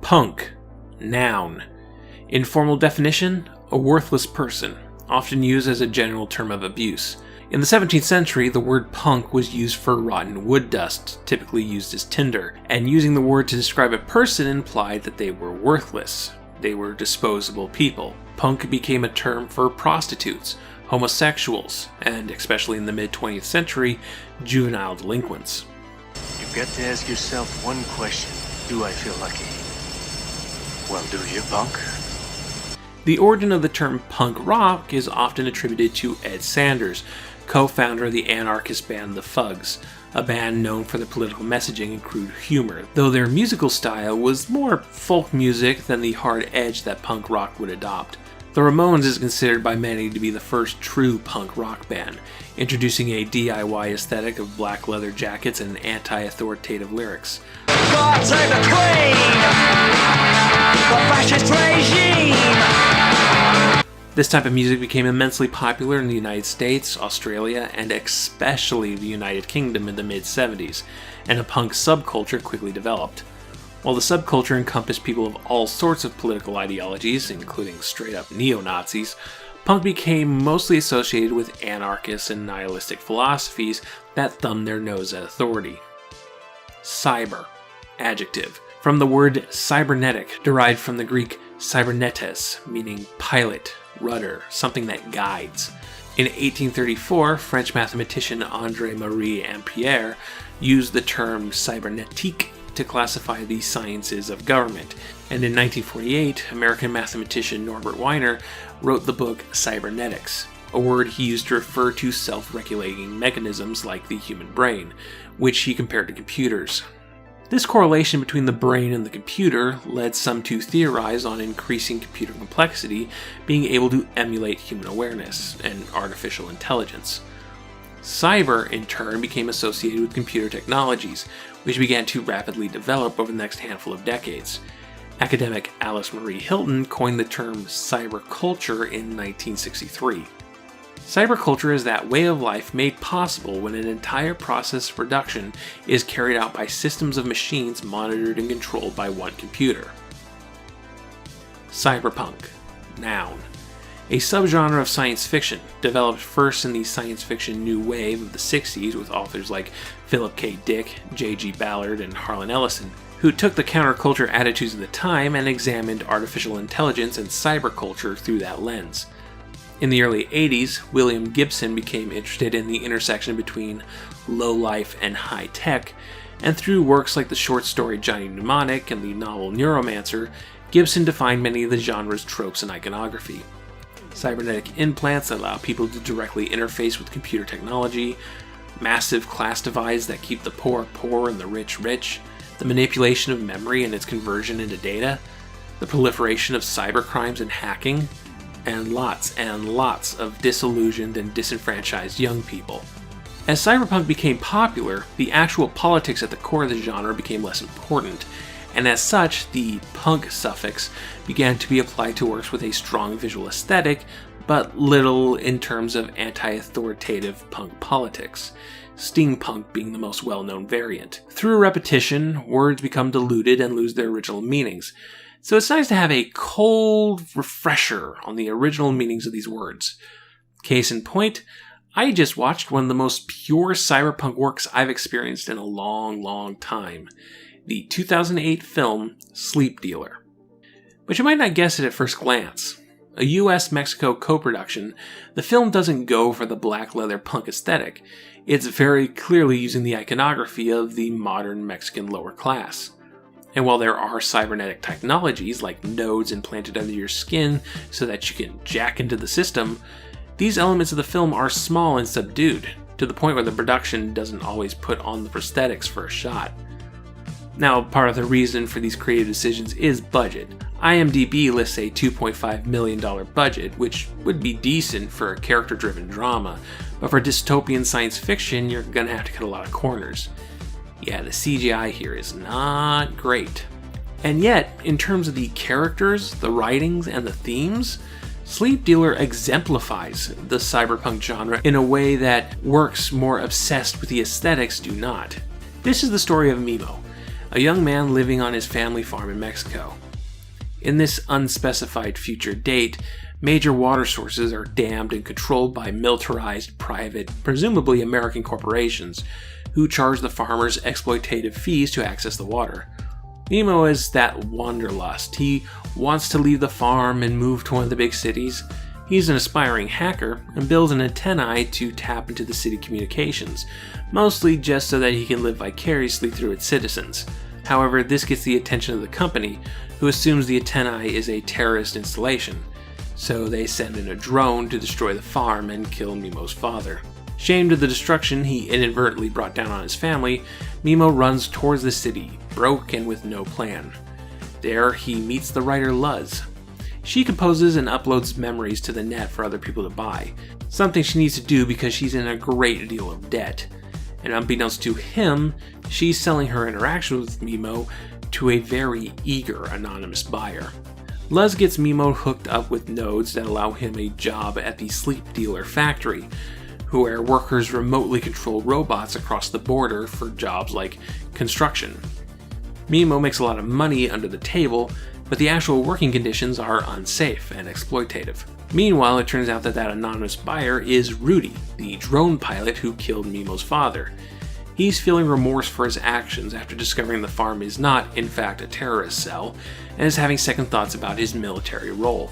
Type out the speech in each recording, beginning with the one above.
Punk. Noun. Informal definition, a worthless person, often used as a general term of abuse. In the 17th century, the word punk was used for rotten wood dust, typically used as tinder, and using the word to describe a person implied that they were worthless. They were disposable people. Punk became a term for prostitutes, homosexuals, and, especially in the mid-20th century, juvenile delinquents. You've got to ask yourself one question. Do I feel lucky? Well, do you, punk? The origin of the term punk rock is often attributed to Ed Sanders, co-founder of the anarchist band The Fugs, a band known for their political messaging and crude humor, though their musical style was more folk music than the hard edge that punk rock would adopt. The Ramones is considered by many to be the first true punk rock band, introducing a DIY aesthetic of black leather jackets and anti-authoritative lyrics. God save the Queen! The fascist regime! This type of music became immensely popular in the United States, Australia, and especially the United Kingdom in the mid-70s, and a punk subculture quickly developed. While the subculture encompassed people of all sorts of political ideologies, including straight-up neo-Nazis, punk became mostly associated with anarchist and nihilistic philosophies that thumbed their nose at authority. Cyber. Adjective. From the word cybernetic, derived from the Greek cybernetes, meaning pilot, rudder, something that guides. In 1834, French mathematician André-Marie Ampère used the term cybernétique to classify the sciences of government, and in 1948, American mathematician Norbert Wiener wrote the book Cybernetics, a word he used to refer to self-regulating mechanisms like the human brain, which he compared to computers. This correlation between the brain and the computer led some to theorize on increasing computer complexity being able to emulate human awareness and artificial intelligence. Cyber, in turn, became associated with computer technologies, which began to rapidly develop over the next handful of decades. Academic Alice Marie Hilton coined the term cyberculture in 1963. Cyberculture is that way of life made possible when an entire process of production is carried out by systems of machines monitored and controlled by one computer. Cyberpunk. Noun. A subgenre of science fiction, developed first in the science fiction new wave of the 60s with authors like Philip K. Dick, J.G. Ballard, and Harlan Ellison, who took the counterculture attitudes of the time and examined artificial intelligence and cyberculture through that lens. In the early 80s, William Gibson became interested in the intersection between low-life and high-tech, and through works like the short story Johnny Mnemonic and the novel Neuromancer, Gibson defined many of the genre's tropes and iconography. Cybernetic implants that allow people to directly interface with computer technology, massive class divides that keep the poor poor and the rich rich, the manipulation of memory and its conversion into data, the proliferation of cybercrimes and hacking, and lots of disillusioned and disenfranchised young people. As cyberpunk became popular, the actual politics at the core of the genre became less important, and as such, the punk suffix began to be applied to works with a strong visual aesthetic, but little in terms of anti-authoritative punk politics, steampunk being the most well-known variant. Through repetition, words become diluted and lose their original meanings, so it's nice to have a cold refresher on the original meanings of these words. Case in point, I just watched one of the most pure cyberpunk works I've experienced in a long time, the 2008 film Sleep Dealer. But you might not guess it at first glance. A US-Mexico co-production, the film doesn't go for the black leather punk aesthetic. It's very clearly using the iconography of the modern Mexican lower class. And while there are cybernetic technologies like nodes implanted under your skin so that you can jack into the system, these elements of the film are small and subdued, to the point where the production doesn't always put on the prosthetics for a shot. Now, part of the reason for these creative decisions is budget. IMDb lists a $2.5 million budget, which would be decent for a character-driven drama, but for dystopian science fiction, you're gonna have to cut a lot of corners. Yeah, the CGI here is not great. And yet, in terms of the characters, the writings, and the themes, Sleep Dealer exemplifies the cyberpunk genre in a way that works more obsessed with the aesthetics do not. This is the story of Mimo, a young man living on his family farm in Mexico. In this unspecified future date, major water sources are dammed and controlled by militarized, private, presumably American corporations, who charge the farmers exploitative fees to access the water. Mimo is that wanderlust. He wants to leave the farm and move to one of the big cities. He's an aspiring hacker and builds an antennae to tap into the city communications, mostly just so that he can live vicariously through its citizens. However, this gets the attention of the company, who assumes the antennae is a terrorist installation, so they send in a drone to destroy the farm and kill Mimo's father. Shamed of the destruction he inadvertently brought down on his family, Mimo runs towards the city, broke and with no plan. There, he meets the writer Luz. She composes and uploads memories to the net for other people to buy, something she needs to do because she's in a great deal of debt. And unbeknownst to him, she's selling her interaction with Mimo to a very eager anonymous buyer. Luz gets Mimo hooked up with nodes that allow him a job at the sleep dealer factory, where workers remotely control robots across the border for jobs like construction. Mimo makes a lot of money under the table, but the actual working conditions are unsafe and exploitative. Meanwhile, it turns out that anonymous buyer is Rudy, the drone pilot who killed Mimo's father. He's feeling remorse for his actions after discovering the farm is not, in fact, a terrorist cell, and is having second thoughts about his military role.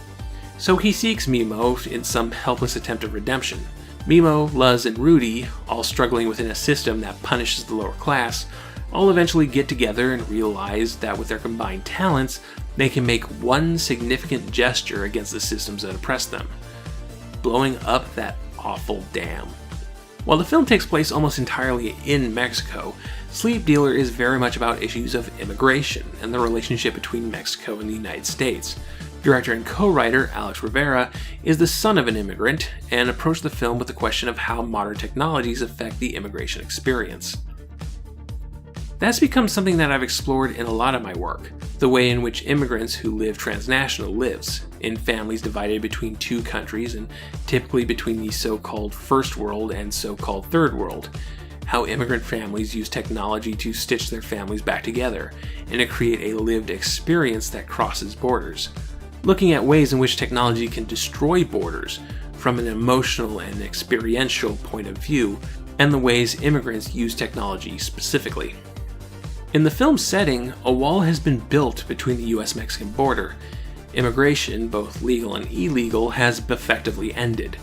So he seeks Mimo in some helpless attempt of redemption. Mimo, Luz, and Rudy, all struggling within a system that punishes the lower class, all eventually get together and realize that with their combined talents, they can make one significant gesture against the systems that oppress them: blowing up that awful dam. While the film takes place almost entirely in Mexico, Sleep Dealer is very much about issues of immigration and the relationship between Mexico and the United States. Director and co-writer Alex Rivera is the son of an immigrant and approached the film with the question of how modern technologies affect the immigration experience. That's become something that I've explored in a lot of my work, the way in which immigrants who live transnational lives, in families divided between two countries and typically between the so-called first world and so-called third world, how immigrant families use technology to stitch their families back together and to create a lived experience that crosses borders, looking at ways in which technology can destroy borders from an emotional and experiential point of view, and the ways immigrants use technology specifically. In the film's setting, a wall has been built between the US-Mexican border. Immigration, both legal and illegal, has effectively ended.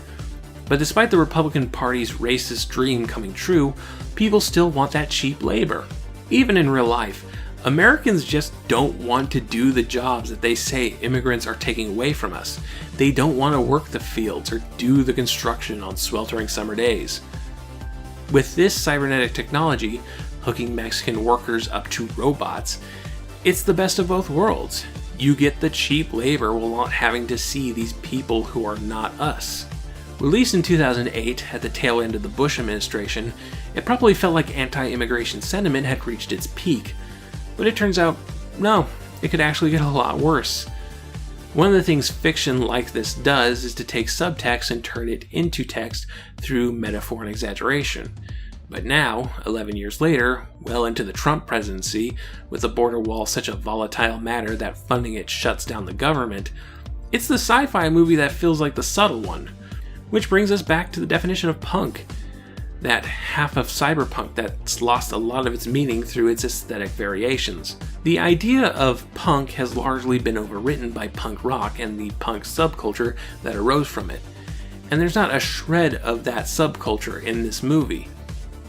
But despite the Republican Party's racist dream coming true, people still want that cheap labor. Even in real life, Americans just don't want to do the jobs that they say immigrants are taking away from us. They don't want to work the fields or do the construction on sweltering summer days. With this cybernetic technology, hooking Mexican workers up to robots, it's the best of both worlds. You get the cheap labor while not having to see these people who are not us. Released in 2008 at the tail end of the Bush administration, it probably felt like anti-immigration sentiment had reached its peak. But it turns out, no, it could actually get a lot worse. One of the things fiction like this does is to take subtext and turn it into text through metaphor and exaggeration. But now, 11 years later, well into the Trump presidency, with the border wall such a volatile matter that funding it shuts down the government, it's the sci-fi movie that feels like the subtle one. Which brings us back to the definition of punk. That half of cyberpunk that's lost a lot of its meaning through its aesthetic variations. The idea of punk has largely been overwritten by punk rock and the punk subculture that arose from it. And there's not a shred of that subculture in this movie.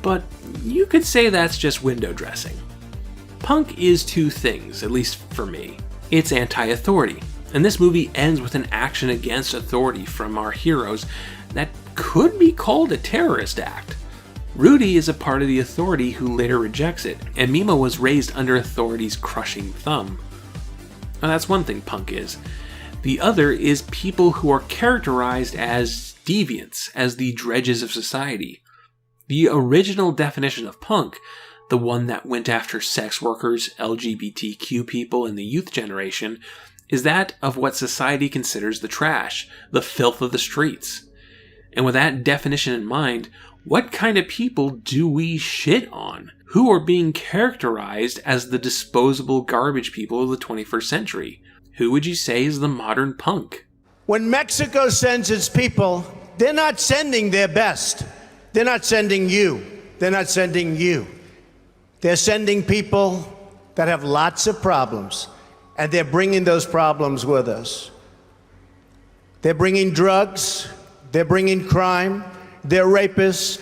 But you could say that's just window dressing. Punk is two things, at least for me. It's anti-authority, and this movie ends with an action against authority from our heroes that could be called a terrorist act. Rudy is a part of the authority who later rejects it, and Mimo was raised under authority's crushing thumb. Now that's one thing punk is. The other is people who are characterized as deviants, as the dredges of society. The original definition of punk, the one that went after sex workers, LGBTQ people, and the youth generation, is that of what society considers the trash, the filth of the streets. And with that definition in mind, what kind of people do we shit on? who are being characterized as the disposable garbage people of the 21st century. Who would you say is the modern punk? When Mexico sends its people, they're not sending their best. They're not sending you. They're not sending you. They're sending people that have lots of problems, and they're bringing those problems with us. They're bringing drugs, they're bringing crime, they're rapists.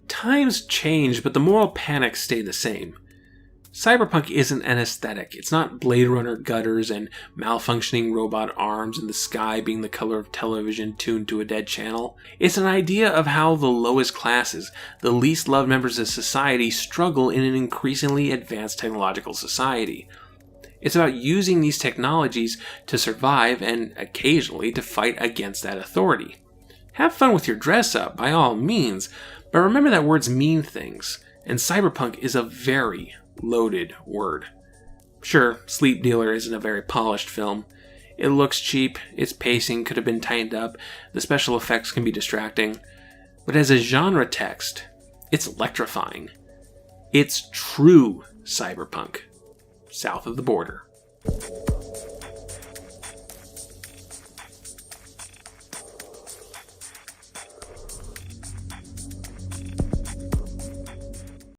Times change, but the moral panic stayed the same. Cyberpunk isn't an aesthetic. It's not Blade Runner gutters and malfunctioning robot arms and the sky being the color of television tuned to a dead channel. It's an idea of how the lowest classes, the least loved members of society, struggle in an increasingly advanced technological society. It's about using these technologies to survive and occasionally to fight against that authority. Have fun with your dress up, by all means, but remember that words mean things, and cyberpunk is a very loaded word. Sure, Sleep Dealer isn't a very polished film. It looks cheap, its pacing could have been tightened up, the special effects can be distracting, but as a genre text, it's electrifying. It's true cyberpunk, south of the border.